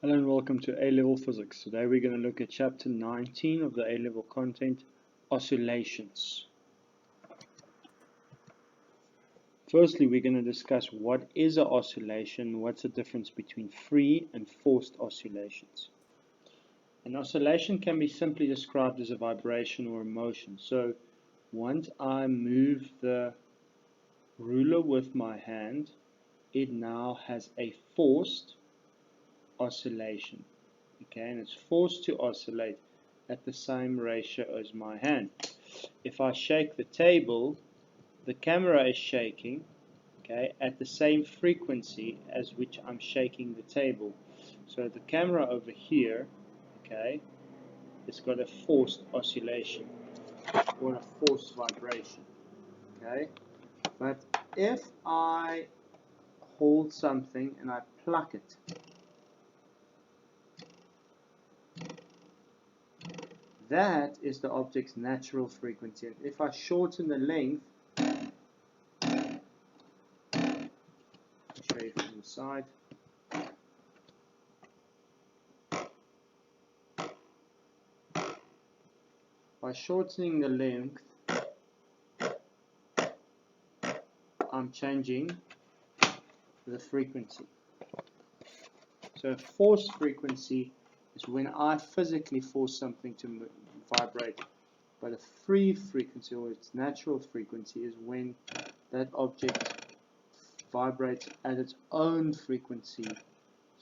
Hello and welcome to A-Level Physics. Today we're going to look at Chapter 19 of the A-Level content, Oscillations. Firstly, we're going to discuss what is an oscillation, what's the difference between free and forced oscillations. An oscillation can be simply described as a vibration or a motion. So once I move the ruler with my hand, it now has a forced oscillation. Okay, and it's forced to oscillate at the same ratio as my hand. If I shake the table, the camera is shaking, okay, at the same frequency as which I'm shaking the table. So the camera over here, okay, it's got a forced oscillation or a forced vibration, okay. But if I hold something and I pluck it, that is the object's natural frequency. And if I shorten the length, I'll show you from the side. By shortening the length, I'm changing the frequency. So a forced frequency is when I physically force something to vibrate. But a free frequency, or its natural frequency, is when that object vibrates at its own frequency.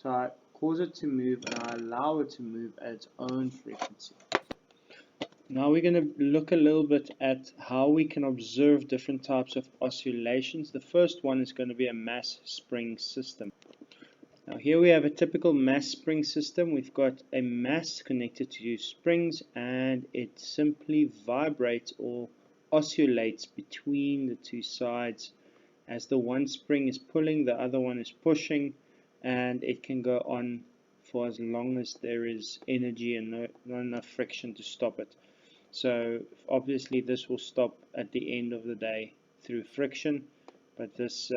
So I cause it to move and I allow it to move at its own frequency. Now we're going to look a little bit at how we can observe different types of oscillations. The first one is going to be a mass spring system. Now here we have a typical mass spring system. We've got a mass connected to springs and it simply vibrates or oscillates between the two sides. As the one spring is pulling, the other one is pushing, and it can go on for as long as there is energy and not enough friction to stop it. So obviously this will stop at the end of the day through friction, but this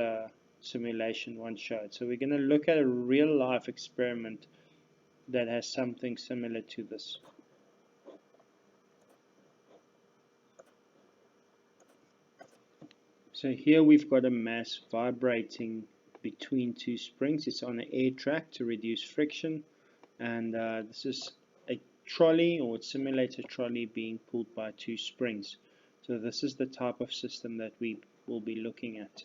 simulation won't show it. So we're going to look at a real life experiment that has something similar to this. So here we've got a mass vibrating between two springs. It's on an air track to reduce friction, and this is a trolley, or it simulates a trolley being pulled by two springs. So this is the type of system that we will be looking at.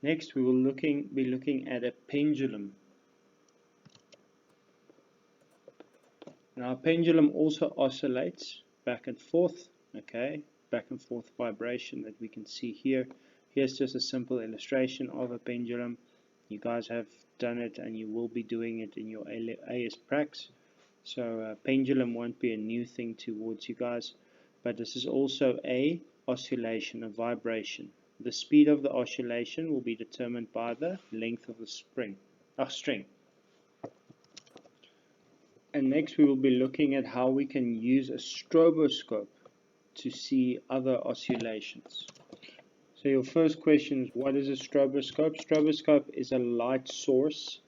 Next we will be looking at a pendulum. Now a pendulum also oscillates back and forth, okay, back and forth vibration that we can see here. Here's just a simple illustration of a pendulum. You guys have done it and you will be doing it in your AS Prax. So pendulum won't be a new thing towards you guys, but this is also a oscillation, a vibration. The speed of the oscillation will be determined by the length of the string. And next we will be looking at how we can use a stroboscope to see other oscillations. So your first question is, what is a stroboscope? Stroboscope is a light source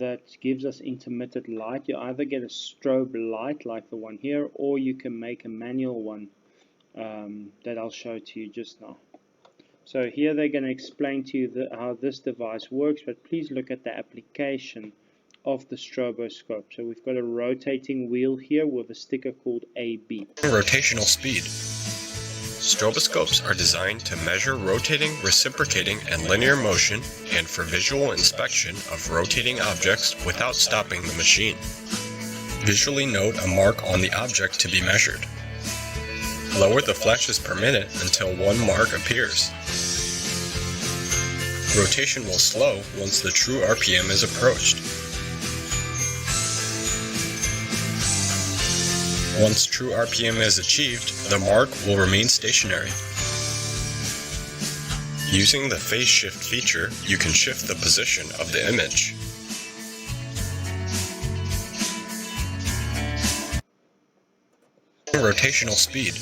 that gives us intermittent light. You either get a strobe light like the one here, or you can make a manual one that I'll show to you just now. So here they're going to explain to you how this device works, but please look at the application of the stroboscope. So we've got a rotating wheel here with a sticker called AB. Rotational speed. Stroboscopes are designed to measure rotating, reciprocating, and linear motion, and for visual inspection of rotating objects without stopping the machine. Visually note a mark on the object to be measured. Lower the flashes per minute until one mark appears. Rotation will slow once the true RPM is approached. Once true RPM is achieved, the mark will remain stationary. Using the phase shift feature, you can shift the position of the image. Rotational speed.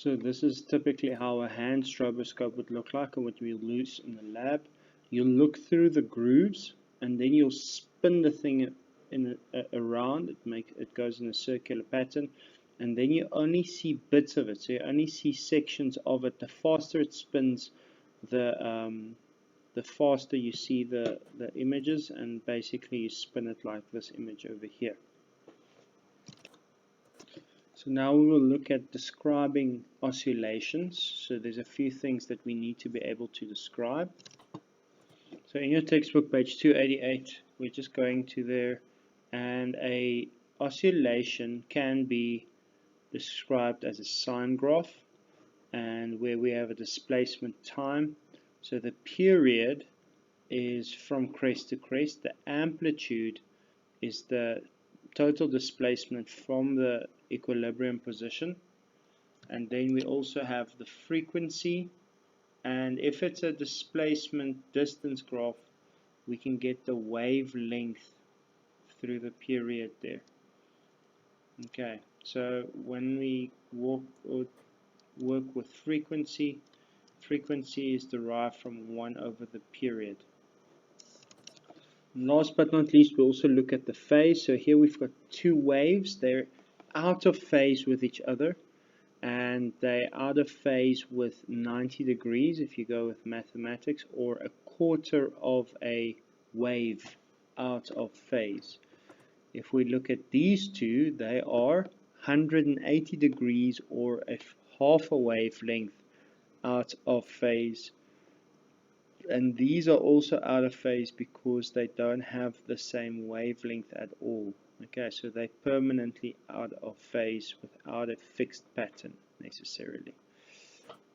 So this is typically how a hand stroboscope would look like, and what we'll use in the lab. You'll look through the grooves, and then you'll spin the thing around. It goes in a circular pattern, and then you only see bits of it. So you only see sections of it. The faster it spins, the faster you see the images, and basically you spin it like this image over here. So now we will look at describing oscillations. So there's a few things that we need to be able to describe. So in your textbook, page 288, we're just going to there, and a oscillation can be described as a sine graph, and where we have a displacement time. So the period is from crest to crest. The amplitude is the total displacement from the equilibrium position, and then we also have the frequency, and if it's a displacement distance graph, we can get the wavelength through the period there. Okay, so when we work with frequency, frequency is derived from 1 over the period. And last but not least, we also look at the phase. So here we've got two waves. They're out of phase with each other, and they're out of phase with 90 degrees if you go with mathematics, or a quarter of a wave out of phase. If we look at these two, they are 180 degrees, or half a wavelength out of phase. And these are also out of phase because they don't have the same wavelength at all. Okay, so they're permanently out of phase without a fixed pattern necessarily.